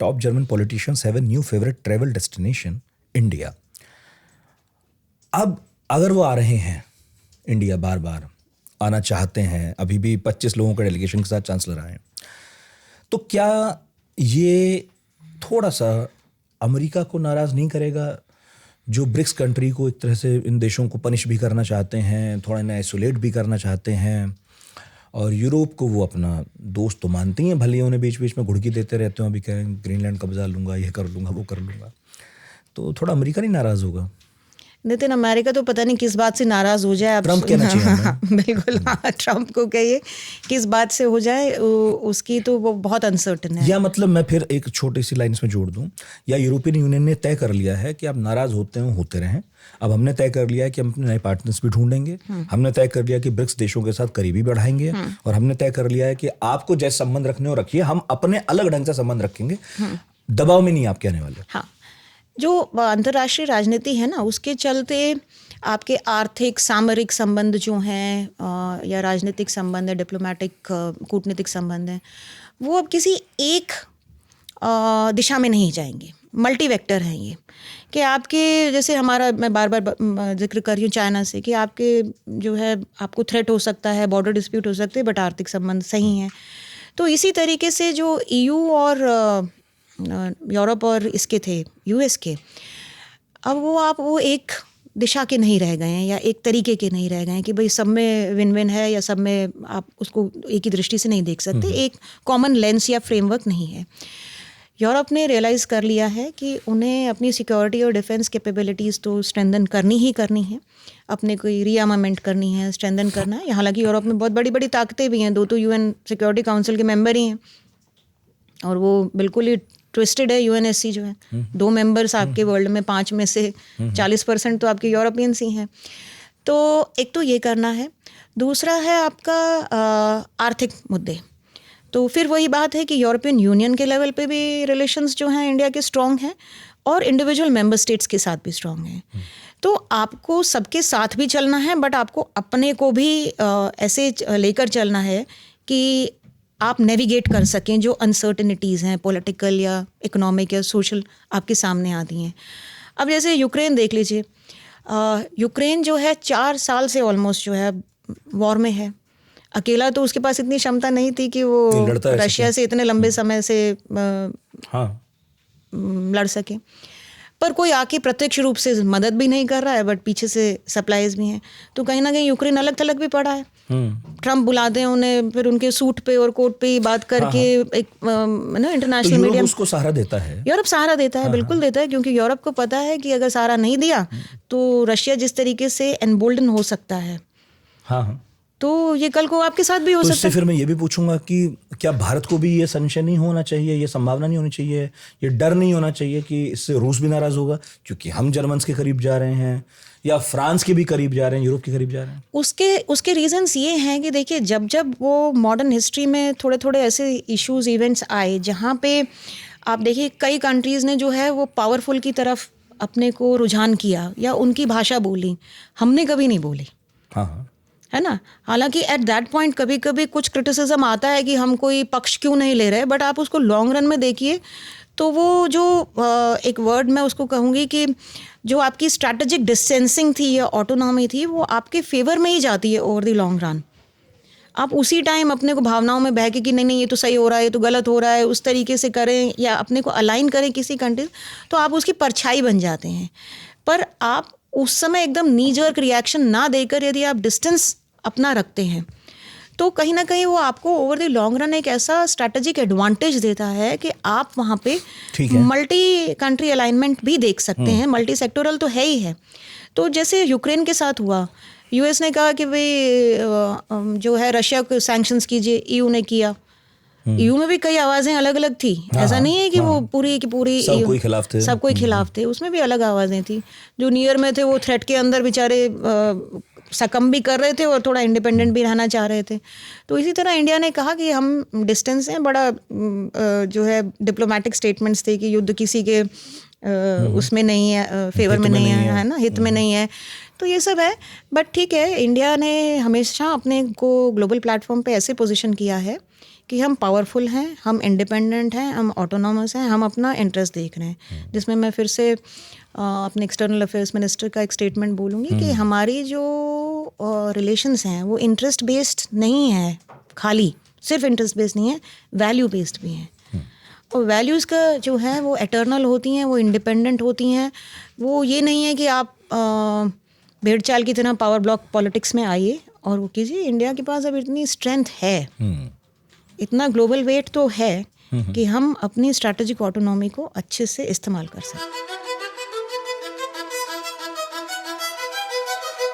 top German politicians have a new favorite travel destination, India. अब अगर वो आ रहे हैं इंडिया, बार बार आना चाहते हैं, अभी भी 25 लोगों के डेलीगेशन के साथ चांसलर आए, तो क्या ये थोड़ा सा अमेरिका को नाराज़ नहीं करेगा, जो ब्रिक्स कंट्री को एक तरह से इन देशों को पनिश भी करना चाहते हैं, थोड़ा इन्हें आइसोलेट भी करना चाहते हैं, और यूरोप को वो अपना दोस्त तो मानती हैं, भले उन्हें बीच बीच में घुड़की देते रहते हो, अभी कह रहे हैं ग्रीनलैंड कब्जा लूँगा, ये कर लूँगा, वो कर लूँगा, तो थोड़ा अमेरिका नहीं नाराज़ होगा? नितिन, अमेरिका तो पता नहीं किस बात से नाराज हो जाए। ट्रम्प कहना चाहिए हमें। बिल्कुल, हाँ, ट्रम्प को कहिए किस बात से हो जाए, उसकी तो वो बहुत अनसर्टन है। या मतलब मैं फिर एक छोटी सी लाइन में जोड़ दूं, या यूरोपियन यूनियन ने तय कर लिया है कि आप नाराज होते रहें, अब हमने तय कर लिया है कि हम अपने नए पार्टनर्स भी ढूंढेंगे, हमने तय कर लिया कि ब्रिक्स देशों के साथ करीबी बढ़ाएंगे, और हमने तय कर लिया है कि आपको जैसे संबंध रखने हो रखिए, हम अपने अलग ढंग से संबंध रखेंगे, दबाव में नहीं आप कहने वाले। हाँ, जो अंतर्राष्ट्रीय राजनीति है ना, उसके चलते आपके आर्थिक सामरिक संबंध जो हैं या राजनीतिक संबंध है, डिप्लोमेटिक कूटनीतिक संबंध है, वो अब किसी एक दिशा में नहीं जाएंगे, मल्टी वेक्टर हैं ये। कि आपके जैसे हमारा, मैं बार बार जिक्र कर रही हूँ चाइना से, कि आपके जो है आपको थ्रेट हो सकता है, बॉर्डर डिस्प्यूट हो सकते हैं, बट आर्थिक संबंध सही हैं। तो इसी तरीके से जो EU और यूरोप और इसके थे, US के, अब वो एक दिशा के नहीं रह गए हैं, या एक तरीके के नहीं रह गए हैं कि भाई सब में विन विन है, या सब में आप उसको एक ही दृष्टि से नहीं देख सकते। एक कॉमन लेंस या फ्रेमवर्क नहीं है। यूरोप ने रियलाइज़ कर लिया है कि उन्हें अपनी सिक्योरिटी और डिफेंस कैपेबिलिटीज़ तो स्ट्रेंथन करनी ही करनी है, अपने कोई रीआर्मामेंट करनी है, स्ट्रेंथन करना है। हालांकि यूरोप में बहुत बड़ी बड़ी ताकतें भी हैं, 2 तो UN सिक्योरिटी काउंसिल के मेंबर ही हैं, और वो बिल्कुल ही ट्विस्टेड है। UNSC जो है 2 मेंबर्स आपके वर्ल्ड में, 5 में से 40% तो आपके यूरोपियंस ही हैं। तो एक तो ये करना है, दूसरा है आपका आर्थिक मुद्दे। तो फिर वही बात है कि यूरोपियन यूनियन के लेवल पे भी रिलेशंस जो हैं इंडिया के स्ट्रॉन्ग हैं, और इंडिविजुअल मेंबर स्टेट्स के साथ भी स्ट्रॉन्ग हैं। तो आपको सबके साथ भी चलना है, बट आपको अपने को भी ऐसे लेकर चलना है कि आप नेविगेट कर सकें जो अनसर्टेनिटीज़ हैं, पॉलिटिकल या इकोनॉमिक या सोशल आपके सामने आती हैं। अब जैसे यूक्रेन देख लीजिए, यूक्रेन जो है 4 साल से ऑलमोस्ट जो है वॉर में है। अकेला तो उसके पास इतनी क्षमता नहीं थी कि वो रशिया से इतने लंबे समय से लड़ सके, पर कोई आके प्रत्यक्ष रूप से मदद भी नहीं कर रहा है, बट पीछे से सप्लाईज भी हैं। तो कहीं ना कहीं यूक्रेन अलग थलग भी पड़ा है। ट्रम्प बुलाते हैं उन्हें, फिर उनके सूट पे और कोट पे ही बात करके एक इंटरनेशनल मीडिया, यूरोप उसको सहारा देता है, यूरोप सहारा देता है, बिल्कुल देता है, क्योंकि यूरोप को पता है कि अगर सहारा नहीं दिया तो रशिया जिस तरीके से एनबोल्डन हो सकता है, तो ये कल को आपके साथ भी हो सकता है। फिर मैं ये भी पूछूंगा कि क्या भारत को भी ये संशय नहीं होना चाहिए, ये संभावना नहीं होनी चाहिए, ये डर नहीं होना चाहिए कि इससे रूस भी नाराज होगा, क्योंकि हम जर्मन्स के करीब जा रहे हैं, या फ्रांस के भी करीब जा रहे हैं, यूरोप के करीब जा रहे हैं? उसके रीजंस ये हैं कि देखिए, जब जब वो मॉडर्न हिस्ट्री में थोड़े थोड़े ऐसे इश्यूज इवेंट्स आए जहाँ पे आप देखिए कई कंट्रीज़ ने जो है वो पावरफुल की तरफ अपने को रुझान किया, या उनकी भाषा बोली, हमने कभी नहीं बोली। है ना। हालांकि एट दैट पॉइंट कभी कभी कुछ क्रिटिसिज्म आता है कि हम कोई पक्ष क्यों नहीं ले रहे, बट आप उसको लॉन्ग रन में देखिए तो वो जो एक वर्ड मैं उसको कहूँगी कि जो आपकी स्ट्रैटेजिक डिस्टेंसिंग थी या ऑटोनॉमी थी, वो आपके फेवर में ही जाती है ओवर द लॉन्ग रन। आप उसी टाइम अपने को भावनाओं में बह के कि नहीं ये तो सही हो रहा है, ये तो गलत हो रहा है, उस तरीके से करें या अपने को अलाइन करें किसी कंट्री, तो आप उसकी परछाई बन जाते हैं। पर आप उस समय एकदम नी जर्क रिएक्शन ना देकर यदि आप डिस्टेंस अपना रखते हैं, तो कहीं ना कहीं वो आपको ओवर द लॉन्ग रन एक ऐसा स्ट्रैटेजिक एडवांटेज देता है कि आप वहाँ पे मल्टी कंट्री अलाइनमेंट भी देख सकते हैं, मल्टी सेक्टोरल तो है ही है। तो जैसे यूक्रेन के साथ हुआ, US ने कहा कि भाई जो है रशिया को सैंक्शंस कीजिए, EU ने किया। EU में भी कई आवाज़ें अलग अलग थी, ऐसा नहीं है कि वो पूरी की पूरी सब कोई खिलाफ थे, सब कोई खिलाफ थे, उसमें भी अलग आवाज़ें थी। जो नियर में थे वो थ्रेट के अंदर बेचारे सकम भी कर रहे थे और थोड़ा इंडिपेंडेंट भी रहना चाह रहे थे। तो इसी तरह इंडिया ने कहा कि हम डिस्टेंस हैं, बड़ा जो है डिप्लोमेटिक स्टेटमेंट्स थे कि युद्ध किसी के उसमें नहीं है, फेवर में नहीं है ना, हित में नहीं है, तो ये सब है। बट ठीक है, इंडिया ने हमेशा अपने को ग्लोबल प्लेटफॉर्म पे ऐसे पोजीशन किया है कि हम पावरफुल हैं, हम इंडिपेंडेंट हैं, हम ऑटोनॉमस हैं, हम अपना इंटरेस्ट देख रहे हैं, जिसमें मैं फिर से अपने एक्सटर्नल अफेयर्स मिनिस्टर का एक स्टेटमेंट बोलूँगी कि हमारी जो रिलेशंस हैं वो इंटरेस्ट बेस्ड नहीं है, खाली सिर्फ इंटरेस्ट बेस्ड नहीं है, वैल्यू बेस्ड भी हैं। और वैल्यूज़ का जो है वो एटर्नल होती हैं, वो इंडिपेंडेंट होती हैं। वो ये नहीं है कि आप भेड़ चाल की तरह पावर ब्लॉक पॉलिटिक्स में आइए और वो कीजिए। इंडिया के पास अब इतनी स्ट्रेंथ है, इतना ग्लोबल वेट तो है कि हम अपनी स्ट्रैटेजिक ऑटोनॉमी को अच्छे से इस्तेमाल कर सकते हैं।